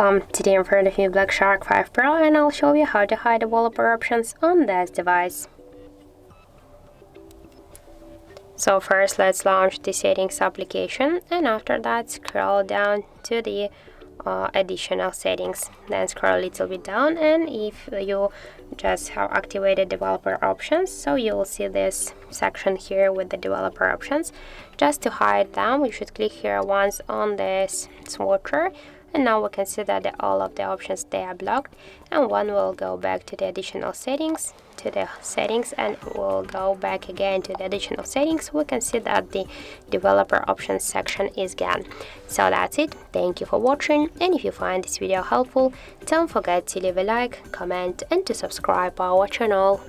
Welcome! Today in front of me Black Shark 5 Pro and I'll show you how to hide developer options on this device. So first let's launch the settings application, and after that scroll down to the additional settings. Then scroll a little bit down, and if you just have activated developer options, so you will see this section here with the developer options. Just to hide them, you should click here once on this swatcher, and now we can see that all of the options, they are blocked, and one will go back to the additional settings, and we'll go back again to the additional settings. We can see that the developer options section is gone. So that's it. Thank you for watching, and if you find this video helpful, don't forget to leave a like, comment and to subscribe our channel.